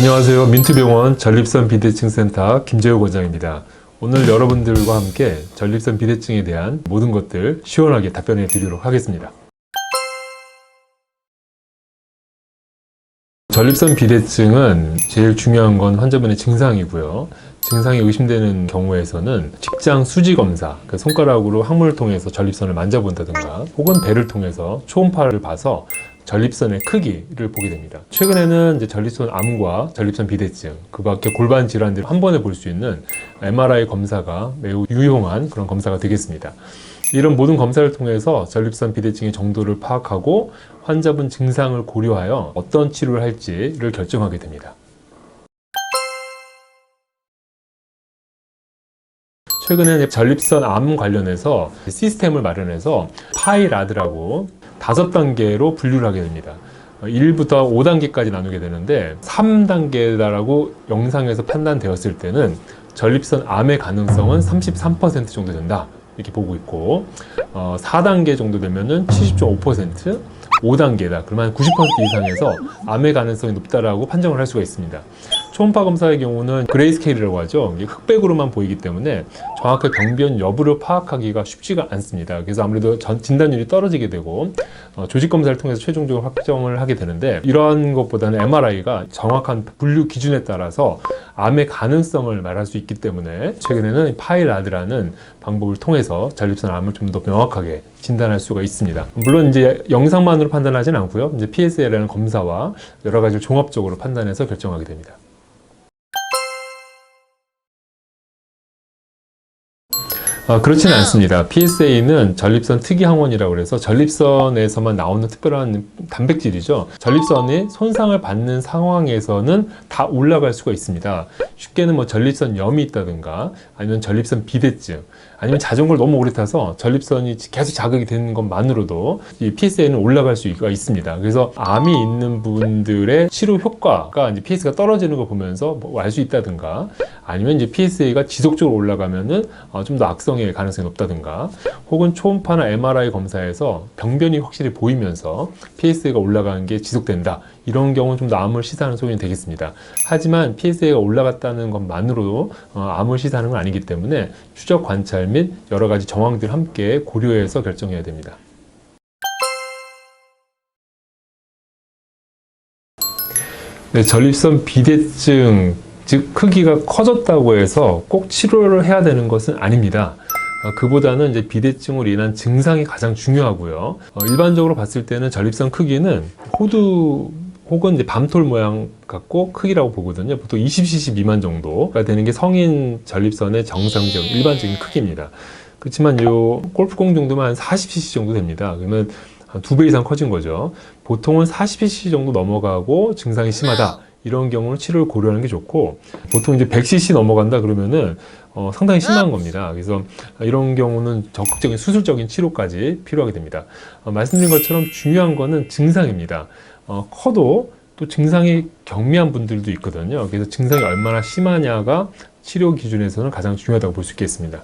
안녕하세요. 민투병원 전립선 비대증 센터 김재호 원장입니다. 오늘 여러분들과 함께 전립선 비대증에 대한 모든 것들 시원하게 답변해 드리도록 하겠습니다. 전립선 비대증은 제일 중요한 건 환자분의 증상이고요. 증상이 의심되는 경우에서는 직장 수지 검사, 손가락으로 항문을 통해서 전립선을 만져본다든가 혹은 배를 통해서 초음파를 봐서 전립선의 크기를 보게 됩니다. 최근에는 이제 전립선 암과 전립선 비대증, 그 밖에 골반 질환들을 한 번에 볼 수 있는 MRI 검사가 매우 유용한 그런 검사가 되겠습니다. 이런 모든 검사를 통해서 전립선 비대증의 정도를 파악하고 환자분 증상을 고려하여 어떤 치료를 할지를 결정하게 됩니다. 최근에 전립선 암 관련해서 시스템을 마련해서 파이라드라고 5단계로 분류를 하게 됩니다. 1부터 5단계까지 나누게 되는데 3단계다라고 영상에서 판단되었을 때는 전립선 암의 가능성은 33% 정도 된다 이렇게 보고 있고 4단계 정도 되면은 70.5%, 5단계다 그러면 90% 이상에서 암의 가능성이 높다라고 판정을 할 수가 있습니다. 초음파 검사의 경우는 그레이스케일이라고 하죠. 흑백으로만 보이기 때문에 정확하게 병변 여부를 파악하기가 쉽지가 않습니다. 그래서 아무래도 진단율이 떨어지게 되고 조직 검사를 통해서 최종적으로 확정을 하게 되는데 이러한 것보다는 MRI가 정확한 분류 기준에 따라서 암의 가능성을 말할 수 있기 때문에 최근에는 파이라드라는 방법을 통해서 전립선 암을 좀 더 명확하게 진단할 수가 있습니다. 물론 이제 영상만으로 판단하지는 않고요. 이제 PSA라는 검사와 여러 가지를 종합적으로 판단해서 결정하게 됩니다. 그렇지는 않습니다. PSA는 전립선 특이 항원이라고 해서 전립선에서만 나오는 특별한 단백질이죠. 전립선이 손상을 받는 상황에서는 다 올라갈 수가 있습니다. 쉽게는 뭐 전립선염이 있다든가 아니면 전립선 비대증 아니면 자전거를 너무 오래 타서 전립선이 계속 자극이 되는 것만으로도 이 PSA는 올라갈 수가 있습니다. 그래서 암이 있는 분들의 치료 효과가 이제 PSA가 떨어지는 걸 보면서 알 수 있다든가 아니면 이제 PSA가 지속적으로 올라가면은 좀 더 악성의 가능성이 높다든가 혹은 초음파나 MRI 검사에서 병변이 확실히 보이면서 PSA가 올라가는 게 지속된다. 이런 경우는 좀 더 암을 시사하는 소견이 되겠습니다. 하지만 PSA가 올라갔다는 것만으로도 암을 시사하는 건 아니기 때문에 추적 관찰 및 여러 가지 정황들 함께 고려해서 결정해야 됩니다. 네, 전립선 비대증, 즉 크기가 커졌다고 해서 꼭 치료를 해야 되는 것은 아닙니다. 그보다는 이제 비대증으로 인한 증상이 가장 중요하고요. 일반적으로 봤을 때는 전립선 크기는 호두 혹은 이제 밤톨 모양 같고 크기라고 보거든요. 보통 20cc 미만 정도가 되는 게 성인 전립선의 정상적인 일반적인 크기입니다. 그렇지만 요 골프공 정도면 한 40cc 정도 됩니다. 그러면 한 2배 이상 커진 거죠. 보통은 40cc 정도 넘어가고 증상이 심하다. 이런 경우는 치료를 고려하는 게 좋고 보통 이제 100cc 넘어간다 그러면은 상당히 심한 겁니다. 그래서 이런 경우는 적극적인 수술적인 치료까지 필요하게 됩니다. 말씀드린 것처럼 중요한 거는 증상입니다. 커도 또 증상이 경미한 분들도 있거든요. 그래서 증상이 얼마나 심하냐가 치료 기준에서는 가장 중요하다고 볼 수 있겠습니다.